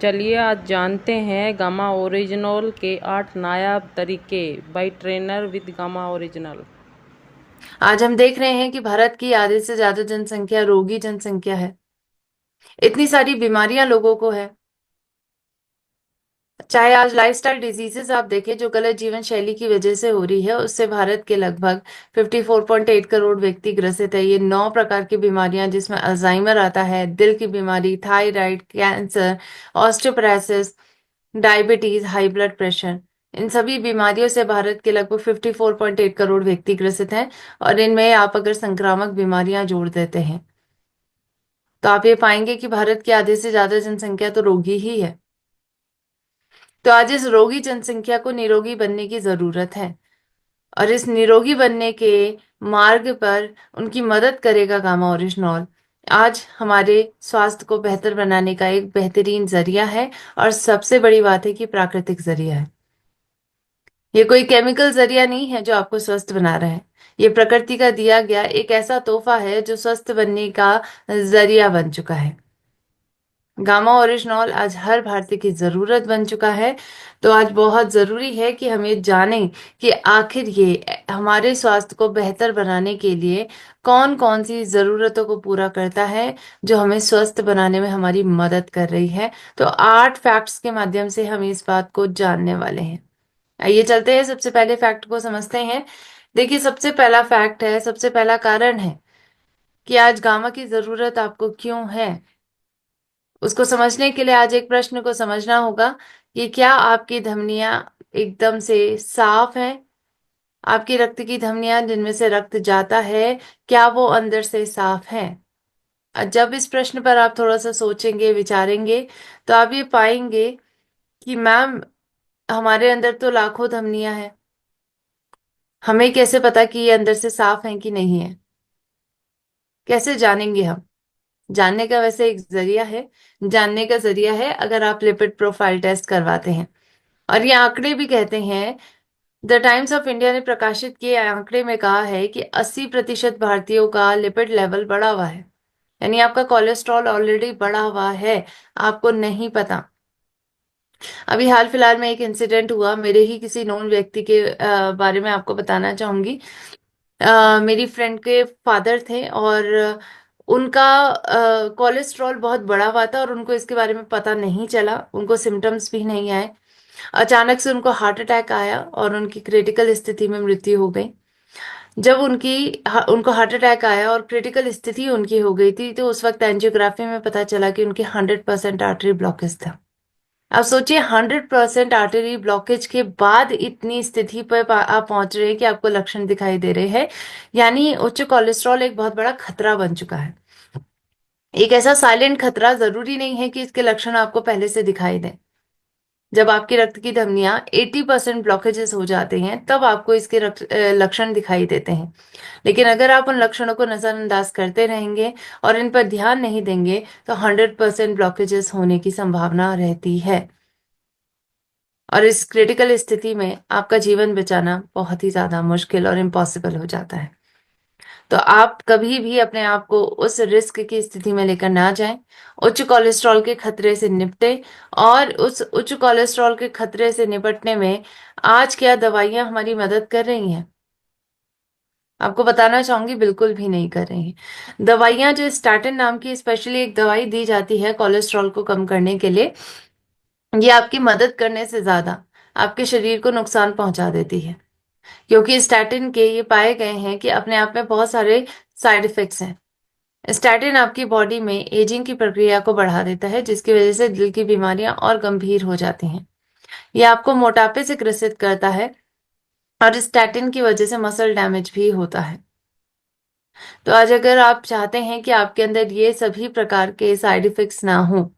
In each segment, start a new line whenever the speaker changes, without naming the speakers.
चलिए आज जानते हैं गामा ओरिजिनल के 8 नायाब तरीके by trainer with gamma original.
आज हम देख रहे हैं कि भारत की आधे से ज्यादा जनसंख्या रोगी जनसंख्या है। इतनी सारी बीमारियां लोगों को है। चाहे आज लाइफस्टाइल डिजीजेस आप देखें जो गलत जीवन शैली की वजह से हो रही है, उससे भारत के लगभग 54.8 करोड़ व्यक्ति ग्रसित है। ये 9 प्रकार की बीमारियां जिसमें अल्जाइमर आता है, दिल की बीमारी, thyroid, cancer, osteoporosis, diabetes, high blood pressure, इन सभी बीमारियों से भारत के लगभग 54.8 करोड़ व्यक्ति ग्रसित हैं। और इनमें आप अगर संक्रामक बीमारियां जोड़ देते हैं तो आप ये पाएंगे कि भारत की आधे से ज्यादा जनसंख्या तो रोगी ही है। तो आज इस रोगी जनसंख्या को निरोगी बनने की जरूरत है, और इस निरोगी बनने के मार्ग पर उनकी मदद करेगा गामा ओरिजिनॉल। आज हमारे स्वास्थ्य को बेहतर बनाने का एक बेहतरीन जरिया है, और सबसे बड़ी बात है कि प्राकृतिक जरिया है। ये कोई केमिकल जरिया नहीं है जो आपको स्वस्थ बना रहा है। ये प्रकृति का दिया गया एक ऐसा तोहफा है जो स्वस्थ बनने का जरिया बन चुका है। गामा ओरिजिनॉल आज हर भारतीय की जरूरत बन चुका है। तो आज बहुत जरूरी है कि हम ये जानें कि आखिर ये हमारे स्वास्थ्य को बेहतर बनाने के लिए कौन कौन सी जरूरतों को पूरा करता है, जो हमें स्वस्थ बनाने में हमारी मदद कर रही है। तो 8 फैक्ट्स के माध्यम से हम इस बात को जानने वाले हैं। आइए चलते हैं, सबसे पहले फैक्ट को समझते हैं। देखिए, सबसे पहला फैक्ट है, सबसे पहला कारण है कि आज गामा की जरूरत आपको क्यों है। उसको समझने के लिए आज एक प्रश्न को समझना होगा कि क्या आपकी धमनियां एकदम से साफ हैं। आपकी रक्त की धमनियां जिनमें से रक्त जाता है, क्या वो अंदर से साफ हैं। जब इस प्रश्न पर आप थोड़ा सा सोचेंगे, विचारेंगे, तो आप ये पाएंगे कि मैम, हमारे अंदर तो लाखों धमनियां हैं, हमें कैसे पता कि ये अंदर से साफ हैं कि नहीं है। कैसे जानेंगे हम। जानने का वैसे एक जरिया है। जानने का जरिया है अगर आप लिपिड प्रोफाइल टेस्ट करवाते हैं। और ये आंकड़े भी कहते हैं, द टाइम्स ऑफ इंडिया ने प्रकाशित किए आंकड़े में कहा है कि 80% भारतीयों का लिपिड लेवल बढ़ा हुआ है। यानी आपका कोलेस्ट्रॉल ऑलरेडी बढ़ा हुआ है, आपको नहीं पता। अभी हाल फिलहाल में एक इंसिडेंट हुआ, मेरे ही किसी नोन व्यक्ति के बारे में आपको बताना चाहूंगी। मेरी फ्रेंड के फादर थे, और उनका कोलेस्ट्रॉल बहुत बढ़ा हुआ था, और उनको इसके बारे में पता नहीं चला, उनको सिम्टम्स भी नहीं आए। अचानक से उनको हार्ट अटैक आया और उनकी क्रिटिकल स्थिति में मृत्यु हो गई। जब उनको हार्ट अटैक आया और क्रिटिकल स्थिति उनकी हो गई थी, तो उस वक्त एंजियोग्राफी में पता चला कि उनकी 100% आर्टरी ब्लॉकेज था। अब सोचिए, 100% आर्टरी ब्लॉकेज के बाद इतनी स्थिति पर आप पहुंच रहे हैं कि आपको लक्षण दिखाई दे रहे हैं। यानी उच्च कोलेस्ट्रॉल एक बहुत बड़ा खतरा बन चुका है। एक ऐसा साइलेंट खतरा, जरूरी नहीं है कि इसके लक्षण आपको पहले से दिखाई दें। जब आपकी रक्त की धमनियां 80% ब्लॉकेजेस हो जाते हैं, तब आपको इसके लक्षण दिखाई देते हैं। लेकिन अगर आप उन लक्षणों को नजरअंदाज करते रहेंगे और इन पर ध्यान नहीं देंगे, तो 100% ब्लॉकेजेस होने की संभावना रहती है। और इस क्रिटिकल स्थिति में आपका जीवन बचाना बहुत ही ज्यादा मुश्किल और इम्पॉसिबल हो जाता है। तो आप कभी भी अपने आप को उस रिस्क की स्थिति में लेकर ना जाएं। उच्च कोलेस्ट्रॉल के खतरे से निपटें। और उस उच्च कोलेस्ट्रॉल के खतरे से निपटने में आज क्या दवाइयां हमारी मदद कर रही हैं, आपको बताना चाहूंगी, बिल्कुल भी नहीं कर रही हैं। दवाइयां जो स्टैटिन नाम की स्पेशली एक दवाई दी जाती है कोलेस्ट्रॉल को कम करने के लिए, ये आपकी मदद करने से ज्यादा आपके शरीर को नुकसान पहुंचा देती है। क्योंकि स्टैटिन के ये पाए गए हैं कि अपने आप में बहुत सारे साइड इफेक्ट्स हैं। स्टैटिन आपकी बॉडी में एजिंग की प्रक्रिया को बढ़ा देता है, जिसकी वजह से दिल की बीमारियां और गंभीर हो जाती हैं। यह आपको मोटापे से ग्रसित करता है, और स्टैटिन की वजह से मसल डैमेज भी होता है। तो आज अगर आप चाहते हैं कि आपके अंदर ये सभी प्रकार के साइड इफेक्ट्स ना हो,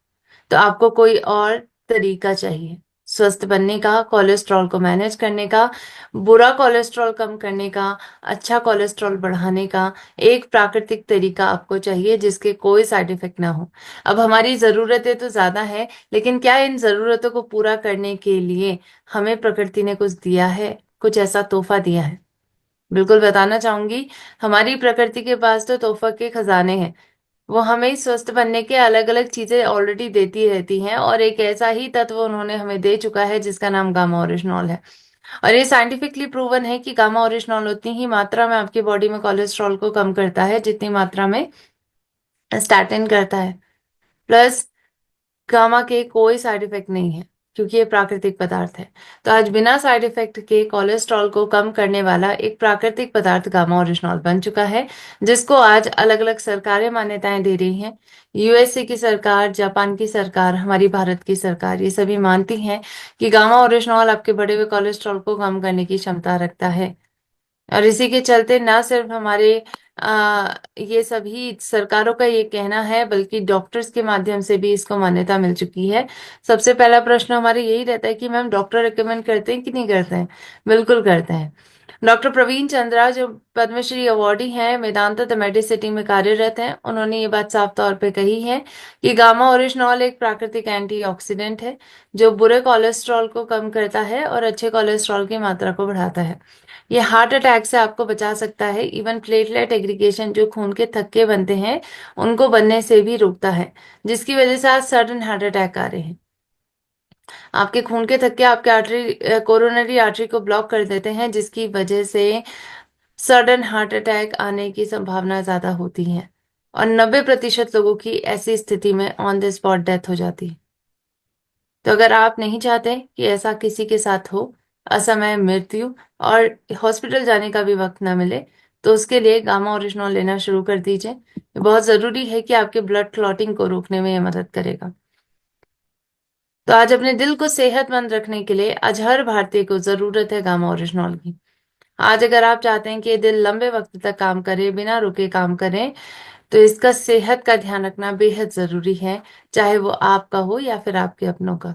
तो आपको कोई और तरीका चाहिए स्वस्थ बनने का, कोलेस्ट्रॉल को मैनेज करने का, बुरा कोलेस्ट्रॉल कम करने का, अच्छा कोलेस्ट्रॉल बढ़ाने का। एक प्राकृतिक तरीका आपको चाहिए जिसके कोई साइड इफेक्ट ना हो। अब हमारी ज़रूरतें तो ज़्यादा है, लेकिन क्या इन ज़रूरतों को पूरा करने के लिए हमें प्रकृति ने कुछ दिया है, कुछ ऐसा तोहफा दिया है। बिल्कुल बताना चाहूंगी, हमारी प्रकृति के पास तो तोहफा के खजाने हैं। वो हमें स्वस्थ बनने के अलग अलग चीजें ऑलरेडी देती रहती हैं, और एक ऐसा ही तत्व उन्होंने हमें दे चुका है जिसका नाम गामा ओरिजिनॉल है। और ये साइंटिफिकली प्रूवन है कि गामा ओरिजिनॉल उतनी ही मात्रा में आपकी बॉडी में कोलेस्ट्रॉल को कम करता है जितनी मात्रा में स्टैटिन करता है। प्लस गामा के कोई साइड इफेक्ट नहीं है क्योंकि ये प्राकृतिक पदार्थ है। तो आज बिना साइड इफेक्ट के कोलेस्ट्रॉल को कम करने वाला एक प्राकृतिक पदार्थ गामा ओरिजिनॉल बन चुका है, जिसको आज अलग अलग सरकारें मान्यताएं दे रही हैं। यूएसए की सरकार, जापान की सरकार, हमारी भारत की सरकार, ये सभी मानती हैं कि गामा ओरिजिनॉल आपके बढ़े हुए कोलेस्ट्रॉल को कम करने की क्षमता रखता है। और इसी के चलते ना सिर्फ हमारे ये सभी सरकारों का ये कहना है, बल्कि डॉक्टर्स के माध्यम से भी इसको मान्यता मिल चुकी है। सबसे पहला प्रश्न हमारे यही रहता है कि मैम डॉक्टर रिकमेंड करते हैं कि नहीं करते हैं? बिल्कुल करते हैं। डॉक्टर प्रवीण चंद्रा जो पद्मश्री अवार्डी हैं, मेदांता द मेडिसिटी में कार्यरत हैं, उन्होंने ये बात साफ तौर पे कही है कि गामा ओरिजिनॉल एक प्राकृतिक एंटीऑक्सीडेंट है जो बुरे कोलेस्ट्रॉल को कम करता है और अच्छे कोलेस्ट्रॉल की मात्रा को बढ़ाता है। ये हार्ट अटैक से आपको बचा सकता है। इवन प्लेटलेट एग्रीगेशन जो खून के थक्के बनते हैं उनको बनने से भी रोकता है, जिसकी वजह से आज सडन हार्ट अटैक आ रहे हैं। आपके खून के थक्के आपके आर्टरी, कोरोनरी आर्टरी को ब्लॉक कर देते हैं, जिसकी वजह से सडन हार्ट अटैक आने की संभावना ज्यादा होती है, और 90% लोगों की ऐसी स्थिति में ऑन द स्पॉट डेथ हो जाती है। तो अगर आप नहीं चाहते कि ऐसा किसी के साथ हो, असमय मृत्यु और हॉस्पिटल जाने का भी वक्त ना मिले, तो उसके लिए गामा ओरिजिनॉल लेना शुरू कर दीजिए। ये बहुत जरूरी है कि आपके ब्लड क्लॉटिंग को रोकने में ये मदद करेगा। तो आज अपने दिल को सेहतमंद रखने के लिए आज हर भारतीय को जरूरत है गामा ओरिजिनॉल की। आज अगर आप चाहते हैं कि ये दिल लंबे वक्त तक काम करे, बिना रुके काम करे, तो इसका सेहत का ध्यान रखना बेहद जरूरी है, चाहे वो आपका हो या फिर आपके अपनों का।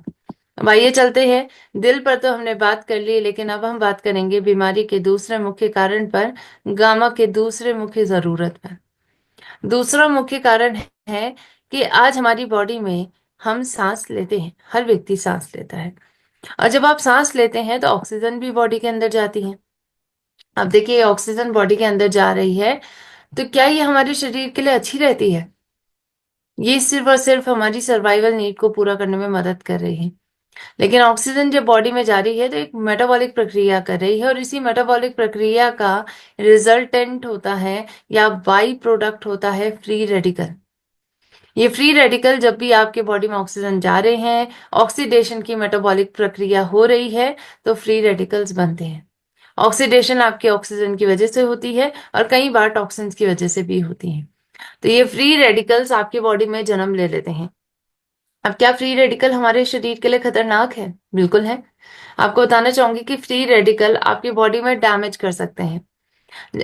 अब आइए चलते हैं। दिल पर तो हमने बात कर ली, लेकिन अब हम बात करेंगे बीमारी के दूसरे मुख्य कारण पर, गामा के दूसरे मुख्य जरूरत पर। दूसरा मुख्य कारण है कि आज हमारी बॉडी में हम सांस लेते हैं, हर व्यक्ति सांस लेता है, और जब आप सांस लेते हैं तो ऑक्सीजन भी बॉडी के अंदर जाती है। अब देखिए, ऑक्सीजन बॉडी के अंदर जा रही है, तो क्या ये हमारे शरीर के लिए अच्छी रहती है? ये सिर्फ और सिर्फ हमारी सर्वाइवल नीड को पूरा करने में मदद कर रही है। लेकिन ऑक्सीजन जब बॉडी में जा रही है तो एक मेटाबॉलिक प्रक्रिया कर रही है, और इसी मेटाबॉलिक प्रक्रिया का रिजल्टेंट होता है या बाई प्रोडक्ट होता है फ्री रेडिकल। ये फ्री रेडिकल जब भी आपके बॉडी में ऑक्सीजन जा रहे हैं, ऑक्सीडेशन की मेटाबॉलिक प्रक्रिया हो रही है, तो फ्री रेडिकल्स बनते हैं। ऑक्सीडेशन आपके ऑक्सीजन की वजह से होती है और कई बार टॉक्सिन्स की वजह से भी होती है। तो ये फ्री रेडिकल्स आपकी बॉडी में जन्म ले लेते हैं। अब क्या फ्री रेडिकल हमारे शरीर के लिए खतरनाक है? बिल्कुल है। आपको बताना चाहूंगी कि फ्री रेडिकल आपकी बॉडी में डैमेज कर सकते हैं।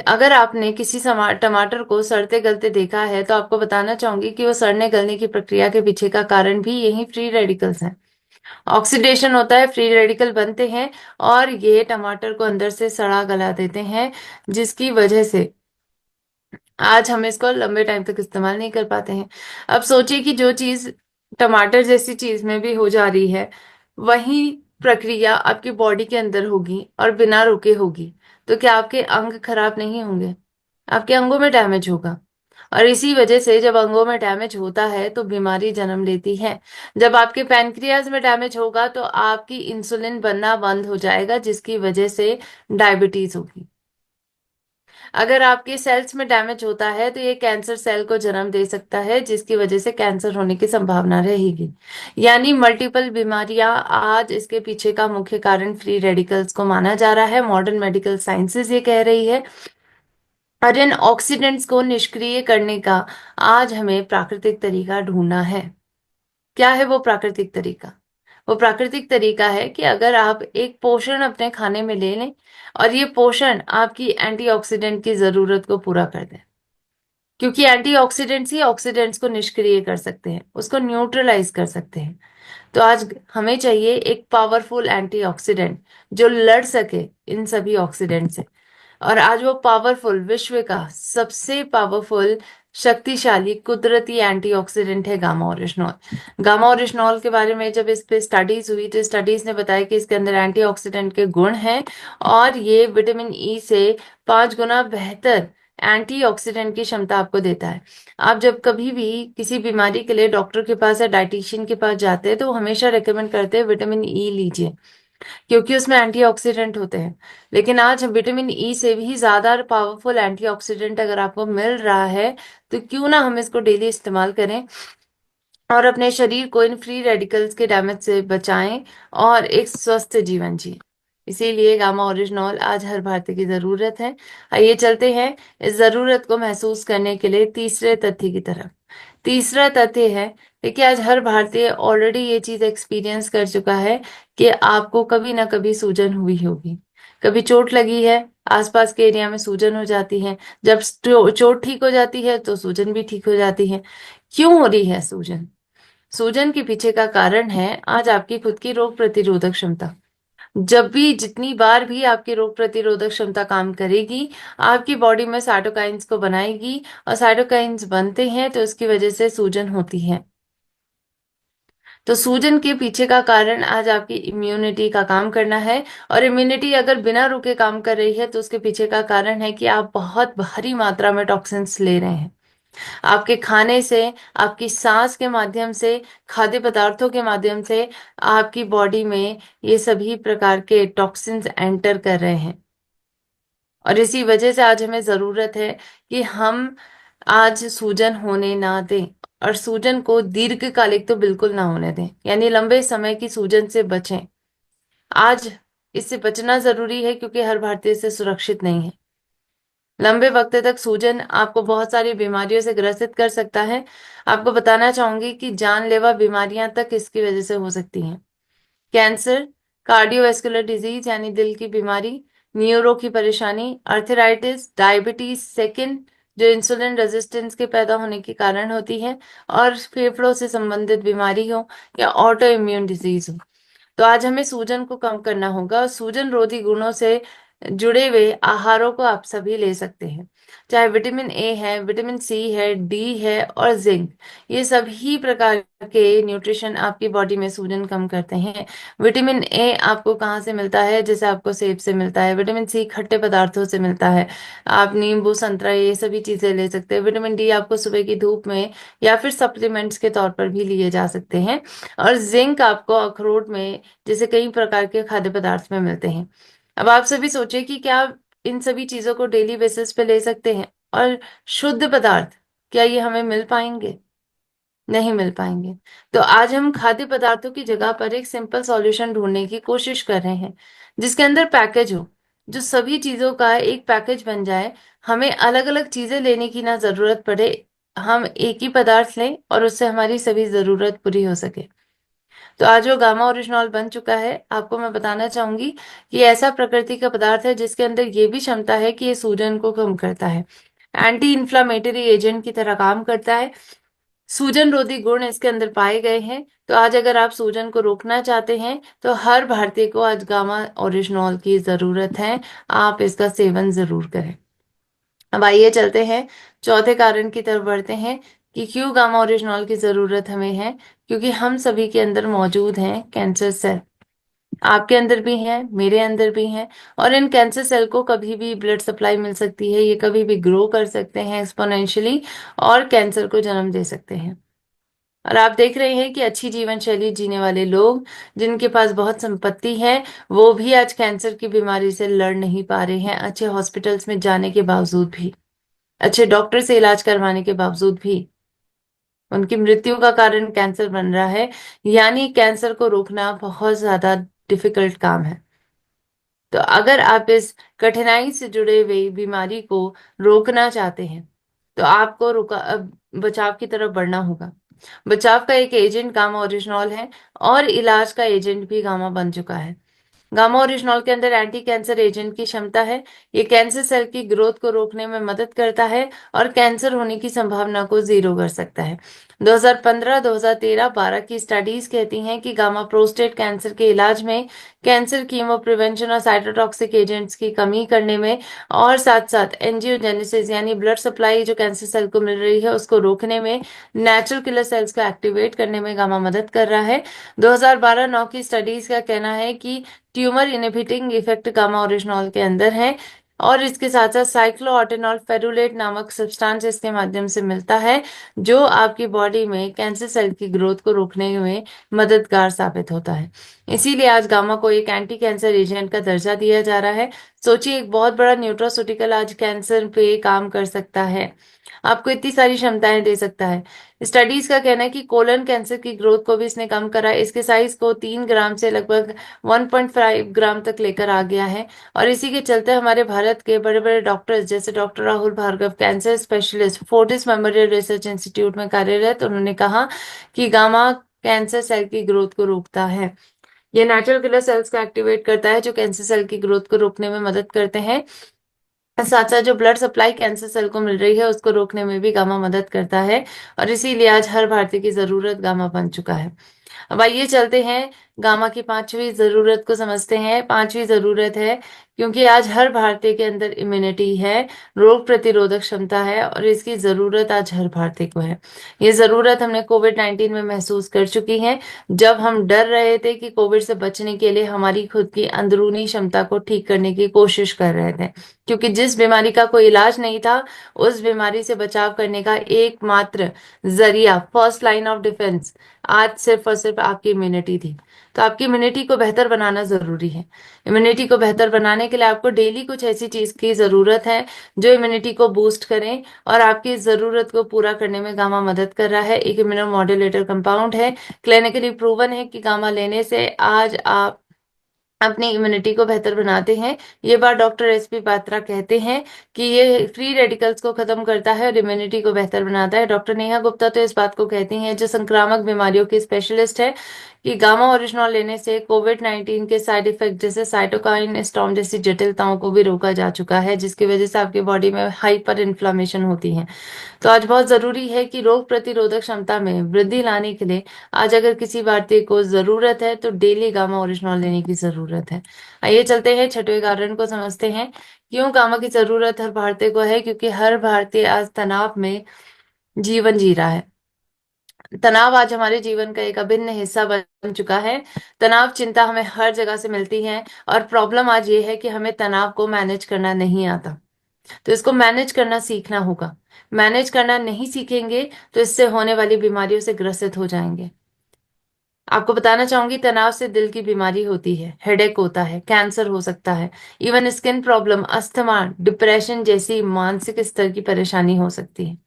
अगर आपने किसी टमाटर को सड़ते गलते देखा है, तो आपको बताना चाहूंगी कि वो सड़ने गलने की प्रक्रिया के पीछे का कारण भी यही फ्री रेडिकल्स हैं। ऑक्सीडेशन होता है, फ्री रेडिकल बनते हैं, और ये टमाटर को अंदर से सड़ा गला देते हैं, जिसकी वजह से आज हम इसको लंबे टाइम तक इस्तेमाल नहीं कर पाते हैं। अब सोचिए कि जो चीज टमाटर जैसी चीज में भी हो जा रही है, वही प्रक्रिया आपकी बॉडी के अंदर होगी और बिना रुके होगी, तो क्या आपके अंग खराब नहीं होंगे? आपके अंगों में डैमेज होगा, और इसी वजह से जब अंगों में डैमेज होता है तो बीमारी जन्म लेती है। जब आपके पैनक्रियाज में डैमेज होगा तो आपकी इंसुलिन बनना बंद हो जाएगा, जिसकी वजह से डायबिटीज होगी। अगर आपके सेल्स में डैमेज होता है तो ये कैंसर सेल को जन्म दे सकता है, जिसकी वजह से कैंसर होने की संभावना रहेगी। यानी मल्टीपल बीमारियां आज इसके पीछे का मुख्य कारण फ्री रेडिकल्स को माना जा रहा है। मॉडर्न मेडिकल साइंसेज ये कह रही है। और इन ऑक्सीडेंट्स को निष्क्रिय करने का आज हमें प्राकृतिक तरीका ढूंढना है। क्या है वो प्राकृतिक तरीका? वो प्राकृतिक तरीका है कि अगर आप एक पोषण अपने खाने में ले लें, और ये पोषण आपकी एंटीऑक्सीडेंट की जरूरत को पूरा कर दे, क्योंकि एंटीऑक्सीडेंट्स ही ऑक्सीडेंट्स को निष्क्रिय कर सकते हैं, उसको न्यूट्रलाइज कर सकते हैं। तो आज हमें चाहिए एक पावरफुल एंटीऑक्सीडेंट जो लड़ सके इन सभी ऑक्सीडेंट से। और आज वो पावरफुल, विश्व का सबसे पावरफुल, शक्तिशाली कुदरती एंटीऑक्सीडेंट है गामा ओरिजिनॉल। गामा ओरिजिनॉल के बारे में जब इस पे स्टडीज हुई तो स्टडीज ने बताया कि इसके अंदर एंटीऑक्सीडेंट के गुण हैं, और ये विटामिन ई से 5 गुना बेहतर एंटीऑक्सीडेंट की क्षमता आपको देता है। आप जब कभी भी किसी बीमारी के लिए डॉक्टर के पास या डाइटिशियन के पास जाते हैं तो वो हमेशा रेकमेंड करते हैं विटामिन ई लीजिए, क्योंकि उसमें एंटीऑक्सीडेंट होते हैं। लेकिन आज विटामिन ई से भी ज्यादा पावरफुल एंटीऑक्सीडेंट अगर आपको मिल रहा है तो क्यों ना हम इसको डेली इस्तेमाल करें और अपने शरीर को इन फ्री रेडिकल्स के डैमेज से बचाएं और एक स्वस्थ जीवन जिए। इसीलिए गामा ओरिजिनॉल आज हर भारतीय की जरूरत है। आइए चलते हैं इस जरूरत को महसूस करने के लिए तीसरे तथ्य की तरफ। तीसरा तथ्य है, देखिए आज हर भारतीय ऑलरेडी ये चीज एक्सपीरियंस कर चुका है कि आपको कभी ना कभी सूजन हुई होगी। कभी चोट लगी है, आसपास के एरिया में सूजन हो जाती है। जब चोट ठीक हो जाती है तो सूजन भी ठीक हो जाती है। क्यों हो रही है सूजन? सूजन के पीछे का कारण है आज आपकी खुद की रोग प्रतिरोधक क्षमता। जब भी जितनी बार भी आपकी रोग प्रतिरोधक क्षमता काम करेगी, आपकी बॉडी में साइटोकाइंस को बनाएगी और साइटोकाइंस बनते हैं तो इसकी वजह से सूजन होती है। तो सूजन के पीछे का कारण आज आपकी इम्यूनिटी का काम करना है। और इम्यूनिटी अगर बिना रुके काम कर रही है तो उसके पीछे का कारण है कि आप बहुत भारी मात्रा में टॉक्सिन्स ले रहे हैं। आपके खाने से, आपकी सांस के माध्यम से, खाद्य पदार्थों के माध्यम से आपकी बॉडी में ये सभी प्रकार के टॉक्सिन्स एंटर कर रहे हैं। और इसी वजह से आज हमें जरूरत है कि हम आज सूजन होने ना दें, और सूजन को दीर्घकालिक तो बिल्कुल ना होने दें, यानी लंबे समय की सूजन से बचें। आज इससे बचना जरूरी है क्योंकि हर भारतीय से सुरक्षित नहीं है। लंबे वक्त तक सूजन आपको बहुत सारी बीमारियों से ग्रसित कर सकता है। आपको बताना चाहूंगी कि जानलेवा बीमारियां तक इसकी वजह से हो सकती हैं। कैंसर, कार्डियोवैस्कुलर डिजीज यानी दिल की बीमारी, न्यूरो की परेशानी, अर्थराइटिस, डायबिटीज सेकंड जो इंसुलिन रेजिस्टेंस के पैदा होने के कारण होती है, और फेफड़ों से संबंधित बीमारी हो या ऑटो इम्यून डिजीज हो। तो आज हमें सूजन को कम करना होगा और सूजन रोधी गुणों से जुड़े हुए आहारों को आप सभी ले सकते हैं। चाहे विटामिन ए है, विटामिन सी है, डी है और जिंक, ये सभी प्रकार के न्यूट्रिशन आपकी बॉडी में सूजन कम करते हैं। विटामिन ए आपको कहाँ से मिलता है? जैसे आपको सेब से मिलता है। विटामिन सी खट्टे पदार्थों से मिलता है। आप नींबू, संतरा, ये सभी चीजें ले सकते हैं। विटामिन डी आपको सुबह की धूप में या फिर सप्लीमेंट्स के तौर पर भी लिए जा सकते हैं। और जिंक आपको अखरोट में, जैसे कई प्रकार के खाद्य पदार्थ में मिलते हैं। अब आप सभी सोचिए कि क्या आप इन सभी चीजों को डेली बेसिस पे ले सकते हैं? और शुद्ध पदार्थ क्या ये हमें मिल पाएंगे? नहीं मिल पाएंगे। तो आज हम खाद्य पदार्थों की जगह पर एक सिंपल सॉल्यूशन ढूंढने की कोशिश कर रहे हैं, जिसके अंदर पैकेज हो, जो सभी चीजों का एक पैकेज बन जाए। हमें अलग अलग चीजें लेने की ना जरूरत पड़े, हम एक ही पदार्थ लें और उससे हमारी सभी जरूरत पूरी हो सके। तो आज जो गामा ओरिजिनॉल बन चुका है, आपको मैं बताना चाहूंगी कि ऐसा प्रकृति का पदार्थ है जिसके अंदर ये भी क्षमता है कि ये सूजन को कम करता है, एंटी इन्फ्लामेटरी एजेंट की तरह काम करता है। सूजन रोधी गुण इसके अंदर पाए गए हैं। तो आज अगर आप सूजन को रोकना चाहते हैं तो हर भारतीय को आज गामा ओरिजिनॉल की जरूरत है। आप इसका सेवन जरूर करें। अब आइए चलते हैं चौथे कारण की तरफ बढ़ते हैं कि क्यों गामा ओरिजिनॉल की जरूरत हमें है। क्योंकि हम सभी के अंदर मौजूद हैं कैंसर सेल। आपके अंदर भी हैं, मेरे अंदर भी हैं। और इन कैंसर सेल को कभी भी ब्लड सप्लाई मिल सकती है, ये कभी भी ग्रो कर सकते हैं एक्सपोनेंशियली और कैंसर को जन्म दे सकते हैं। और आप देख रहे हैं कि अच्छी जीवन शैली जीने वाले लोग, जिनके पास बहुत संपत्ति है, वो भी आज कैंसर की बीमारी से लड़ नहीं पा रहे हैं, अच्छे हॉस्पिटल्स में जाने के बावजूद भी, अच्छे डॉक्टर से इलाज करवाने के बावजूद भी उनकी मृत्यु का कारण कैंसर बन रहा है। यानी कैंसर को रोकना बहुत ज्यादा डिफिकल्ट काम है। तो अगर आप इस कठिनाई से जुड़े हुए बीमारी को रोकना चाहते हैं तो आपको बचाव की तरफ बढ़ना होगा। बचाव का एक एजेंट गामा ओरिजिनॉल है और इलाज का एजेंट भी गामा बन चुका है। गामा ओरिजिनॉल के अंदर एंटी कैंसर एजेंट की क्षमता है। ये कैंसर सेल की ग्रोथ को रोकने में मदद करता है और कैंसर होने की संभावना को जीरो कर सकता है। 2015, 2013, 12 की स्टडीज कहती हैं कि गामा प्रोस्टेट कैंसर के इलाज में, कैंसर कीमो प्रिवेंशन और साइटोटॉक्सिक एजेंट्स की कमी करने में, और साथ साथ एंजियोजेनेसिस यानी ब्लड सप्लाई जो कैंसर सेल को मिल रही है उसको रोकने में, नेचुरल किलर सेल्स को एक्टिवेट करने में गामा मदद कर रहा है। 2012-9 की स्टडीज का कहना है कि tumour inhibiting effect gamma oryzanol के अंदर है और इसके साथ साथ साइक्लोऑटेनॉल फेरुलेट नामक सब्सटेंस इसके माध्यम से मिलता है, जो आपकी बॉडी में कैंसर सेल की ग्रोथ को रोकने में मददगार साबित होता है। इसीलिए आज गामा को एक एंटी कैंसर एजेंट का दर्जा दिया जा रहा है। सोचिए, एक बहुत बड़ा न्यूट्रोस्यूटिकल आज कैंसर पे काम कर सकता है, आपको इतनी सारी क्षमताएं दे सकता है। स्टडीज का कहना है कि कोलन कैंसर की ग्रोथ को भी इसने कम करा है। इसके साइज को 3 ग्राम से लगभग 1.5 ग्राम तक लेकर आ गया है। और इसी के चलते हमारे भारत के बड़े बड़े डॉक्टर्स जैसे doctor Rahul Bhargav, cancer specialist, Fortis Memorial Research Institute में कार्यरत, उन्होंने कहा कि गामा कैंसर सेल की ग्रोथ को रोकता है। ये नेचुरल किलर सेल्स को एक्टिवेट करता है, जो कैंसर सेल की ग्रोथ को रोकने में मदद करते हैं। साथ साथ जो ब्लड सप्लाई कैंसर सेल को मिल रही है उसको रोकने में भी गामा मदद करता है। और इसीलिए आज हर भारतीय की जरूरत गामा बन चुका है। अब आइए चलते हैं गामा की पांचवी जरूरत को समझते हैं। पांचवी जरूरत है क्योंकि आज हर भारतीय के अंदर इम्यूनिटी है, रोग प्रतिरोधक क्षमता है, और इसकी जरूरत आज हर भारतीय को है। ये जरूरत हमने कोविड-19 में महसूस कर चुकी है, जब हम डर रहे थे कि कोविड से बचने के लिए हमारी खुद की अंदरूनी क्षमता को ठीक करने की कोशिश कर रहे थे, क्योंकि जिस बीमारी का कोई इलाज नहीं था, उस बीमारी से बचाव करने का एकमात्र जरिया, फर्स्ट लाइन ऑफ डिफेंस, आज सिर्फ और सिर्फ आपकी इम्यूनिटी थी। तो आपकी इम्यूनिटी को बेहतर बनाना जरूरी है। इम्यूनिटी को बेहतर बनाने के लिए आपको डेली कुछ ऐसी चीज की जरूरत है जो इम्यूनिटी को बूस्ट करें, और आपकी जरूरत को पूरा करने में गामा मदद कर रहा है। एक इम्यूनोमॉड्यूलेटर कंपाउंड है, क्लिनिकली प्रूवन है कि गामा लेने से आज आप अपनी इम्यूनिटी को बेहतर बनाते हैं। ये बात डॉक्टर एसपी पात्रा कहते हैं कि ये फ्री रेडिकल्स को खत्म करता है और इम्यूनिटी को बेहतर बनाता है। डॉक्टर नेहा गुप्ता तो इस बात को कहती हैं, जो संक्रामक बीमारियों की स्पेशलिस्ट है, कि गामा ओरिजिनॉल लेने से कोविड-19 के साइड इफेक्ट जैसे साइटोकाइन स्टॉर्म जैसी जटिलताओं को भी रोका जा चुका है, जिसकी वजह से आपकी बॉडी में हाइपर इन्फ्लामेशन होती है। तो आज बहुत जरूरी है कि रोग प्रतिरोधक क्षमता में वृद्धि लाने के लिए आज अगर किसी भारतीय को जरूरत है तो डेली गामा ओरिजिनॉल लेने की जरूरत है। आइए चलते हैं छठवें कारण को समझते हैं। क्यों गामा की जरूरत हर भारतीय को है? क्योंकि हर भारतीय आज तनाव में जीवन जी रहा है। तनाव आज हमारे जीवन का एक अभिन्न हिस्सा बन चुका है। तनाव, चिंता हमें हर जगह से मिलती है, और प्रॉब्लम आज ये है कि हमें तनाव को मैनेज करना नहीं आता। तो इसको मैनेज करना सीखना होगा। मैनेज करना नहीं सीखेंगे तो इससे होने वाली बीमारियों से ग्रसित हो जाएंगे। आपको बताना चाहूंगी, तनाव से दिल की बीमारी होती है, हेडेक होता है, कैंसर हो सकता है, even skin problem, asthma, depression जैसी मानसिक स्तर की परेशानी हो सकती है।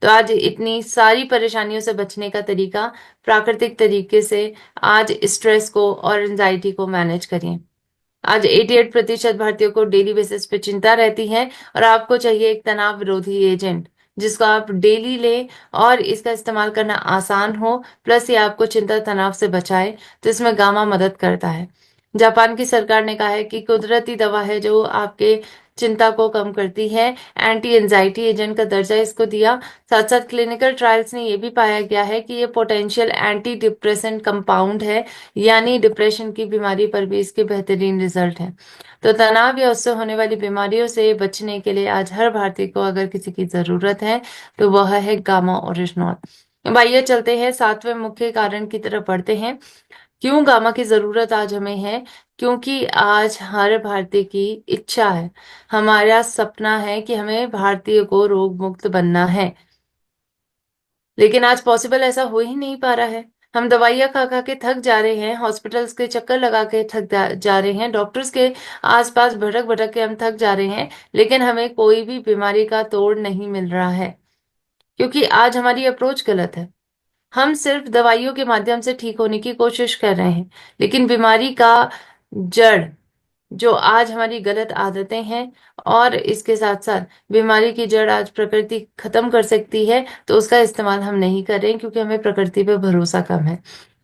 तो आज इतनी सारी परेशानियों से बचने का तरीका, प्राकृतिक तरीके से आज स्ट्रेस को और एंजाइटी को मैनेज करिए। आज 88% भारतीयों को डेली बेसिस पे चिंता रहती है, और आपको चाहिए एक तनाव विरोधी एजेंट जिसको आप डेली लें और इसका इस्तेमाल करना आसान हो, प्लस ये आपको चिंता तनाव से बचाए। तो इसमें गामा मदद करता है। जापान की सरकार ने कहा है कि कुदरती दवा है जो आपके चिंता को कम करती है, एंटी एंजाइटी एजेंट का दर्जा इसको दिया। साथ साथ क्लिनिकल ट्रायल्स ने ये भी पाया गया है कि ये पोटेंशियल एंटी डिप्रेसेंट कंपाउंड है, यानी डिप्रेशन की बीमारी पर भी इसके बेहतरीन रिजल्ट है। तो तनाव या उससे होने वाली बीमारियों से बचने के लिए आज हर भारतीय को अगर किसी की जरूरत है तो वह है गामा ओरिजिनॉल। अब आइए चलते हैं सातवें मुख्य कारण की तरफ बढ़ते हैं। क्यों गामा की जरूरत आज हमें है? क्योंकि आज हर भारतीय की इच्छा है, हमारा सपना है कि हमें भारतीय को रोग मुक्त बनना है, लेकिन आज पॉसिबल ऐसा हो ही नहीं पा रहा है। हम दवाइयां खा खा के थक जा रहे हैं, हॉस्पिटल्स के चक्कर लगा के थक जा रहे हैं, डॉक्टर्स के आसपास भटक भटक के हम थक जा रहे हैं, लेकिन हमें कोई भी बीमारी का तोड़ नहीं मिल रहा है, क्योंकि आज हमारी अप्रोच गलत है। हम सिर्फ दवाइयों के माध्यम से ठीक होने की कोशिश कर रहे हैं, लेकिन बीमारी का जड़, जो आज हमारी गलत आदतें हैं, और इसके साथ साथ बीमारी की जड़ आज प्रकृति खत्म कर सकती है, तो उसका इस्तेमाल हम नहीं कर रहे हैं क्योंकि हमें प्रकृति पर भरोसा कम है।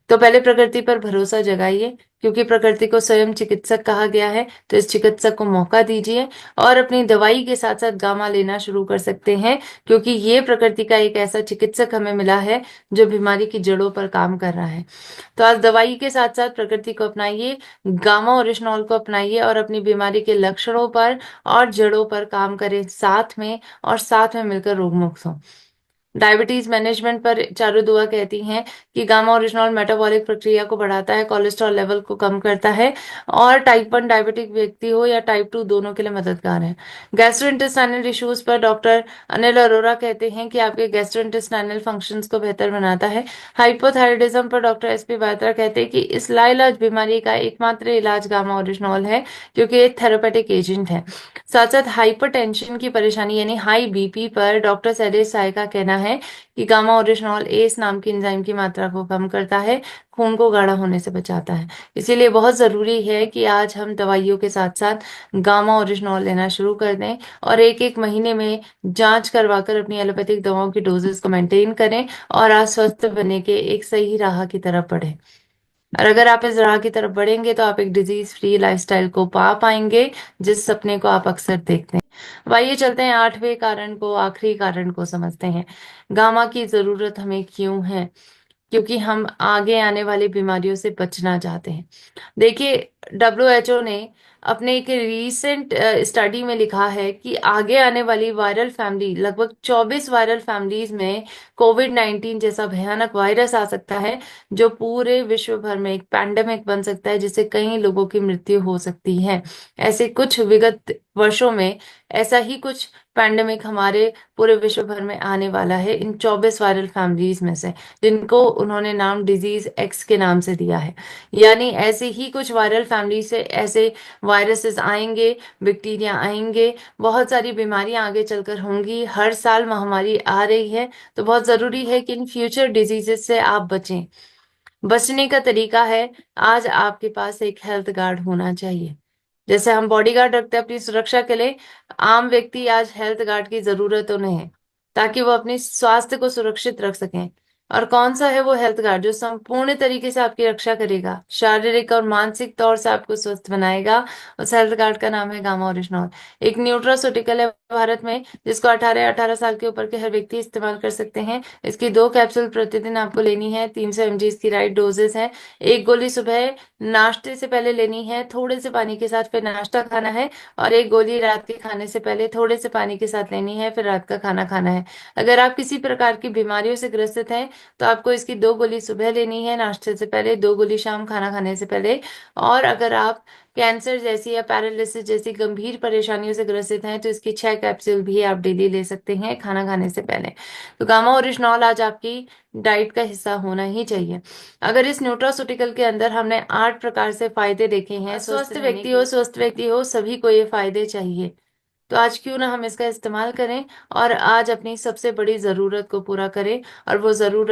तो पहले प्रकृति पर भरोसा जगाइए, क्योंकि प्रकृति को स्वयं चिकित्सक कहा गया है। तो इस चिकित्सक को मौका दीजिए और अपनी दवाई के साथ साथ गामा लेना शुरू कर सकते हैं, क्योंकि ये प्रकृति का एक ऐसा चिकित्सक हमें मिला है जो बीमारी की जड़ों पर काम कर रहा है। तो आज दवाई के साथ साथ प्रकृति को अपनाइए, गामा ओरिजिनॉल को अपनाइए, और अपनी बीमारी के लक्षणों पर और जड़ों पर काम करें साथ में, और साथ में मिलकर रोग मुक्त हो। डायबिटीज मैनेजमेंट पर चारुदुआ कहती हैं कि गामा ओरिजिनॉल मेटाबॉलिक प्रक्रिया को बढ़ाता है, कोलेस्ट्रॉल लेवल को कम करता है और टाइप 1 डायबिटिक व्यक्ति हो या टाइप 2 दोनों के लिए मददगार है। गैस्ट्रोइंटेस्टाइनल इश्यूज पर डॉक्टर अनिल अरोरा कहते हैं कि आपके गैस्ट्रोइंटेस्टाइनल फंक्शंस को बेहतर बनाता है। हाइपोथायराइडिज्म पर डॉक्टर एस पी बात्रा कहते हैं कि इस लाइलाज बीमारी का एकमात्र इलाज गामा ओरिजिनॉल है, क्योंकि एक थेरेपेटिक एजेंट है। साथ साथ हाइपरटेंशन की परेशानी यानी हाई बीपी पर डॉक्टर शैलेश साय का कहना है कि गामा ओरिजिनॉल एस नाम की एंजाइम की मात्रा को कम करता है, खून को गाढ़ा होने से बचाता है। इसीलिए बहुत जरूरी है कि आज हम दवाइयों के साथ साथ गामा ओरिजिनॉल लेना शुरू कर दें और एक एक महीने में जांच करवाकर अपनी एलोपैथिक दवाओं की डोजेस को मेंटेन करें और आज स्वस्थ बनने के एक सही राह की तरफ बढ़ें। और अगर आप इस राह की तरफ बढ़ेंगे तो आप एक डिजीज फ्री लाइफस्टाइल को पा पाएंगे, जिस सपने को आप अक्सर देखते हैं। अब आइए चलते हैं आठवें कारण को, आखिरी कारण को समझते हैं। गामा की जरूरत हमें क्यों है? क्योंकि हम आगे आने वाली बीमारियों से बचना चाहते हैं। देखिए, डब्ल्यूएचओ ने अपने एक रीसेंट स्टडी में लिखा है कि आगे आने वाली वायरल फैमिली, लगभग 24 वायरल फैमिलीज में कोविड-19 जैसा भयानक वायरस आ सकता है, जो पूरे विश्व भर में एक पैंडेमिक बन सकता है, जिससे कई लोगों की मृत्यु हो सकती है। ऐसे कुछ विगत वर्षों में ऐसा ही कुछ पैंडेमिक हमारे पूरे विश्व भर में आने वाला है, इन 24 वायरल फैमिलीज में से, जिनको उन्होंने नाम डिजीज एक्स के नाम से दिया है। यानी ऐसे ही कुछ वायरल फैमिली से ऐसे वायरसेस आएंगे, बैक्टीरिया आएंगे, बहुत सारी बीमारियां आगे चलकर होंगी। हर साल महामारी आ रही है, तो बहुत जरूरी है कि इन फ्यूचर डिजीजेस से आप बचें। बचने का तरीका है, आज आपके पास एक हेल्थ गार्ड होना चाहिए। जैसे हम बॉडी गार्ड रखते हैं अपनी सुरक्षा के लिए, आम व्यक्ति आज हेल्थ गार्ड की जरूरत उन्हें है, ताकि वो अपने स्वास्थ्य को सुरक्षित रख सकें। और कौन सा है वो हेल्थ गार्ड जो संपूर्ण तरीके से आपकी रक्षा करेगा, शारीरिक और मानसिक तौर से आपको स्वस्थ बनाएगा? उस हेल्थ गार्ड का नाम है गामा ओरिजिनॉल। एक न्यूट्रास्यूटिकल है भारत में, जिसको 18 साल के ऊपर के हर व्यक्ति इस्तेमाल कर सकते हैं। इसकी 2 कैप्सूल प्रतिदिन आपको लेनी है, 300 mg इसकी राइट डोजेस है। एक गोली सुबह नाश्ते से पहले लेनी है, थोड़े से पानी के साथ, फिर नाश्ता खाना है। और एक गोली रात के खाने से पहले थोड़े से पानी के साथ लेनी है, फिर रात का खाना खाना है। अगर आप किसी प्रकार की बीमारियों से ग्रसित हैं तो आपको इसकी 2 गोली सुबह लेनी है नाश्ते से पहले, 2 गोली शाम खाना खाने से पहले। और अगर आप कैंसर जैसी या पैरालिसिस जैसी गंभीर परेशानियों से ग्रसित हैं तो इसकी 6 कैप्सूल भी आप डेली ले सकते हैं खाना खाने से पहले। तो गामा ओरिजिनॉल आज आपकी डाइट का हिस्सा होना ही चाहिए। अगर इस न्यूट्रास्यूटिकल के अंदर हमने 8 प्रकार से फायदे देखे हैं, स्वस्थ व्यक्ति हो सभी को ये फायदे चाहिए। तो आज क्यों ना हम इसका इस्तेमाल करें और आज अपनी सबसे बड़ी जरूरत को पूरा करें, और वो जरूरत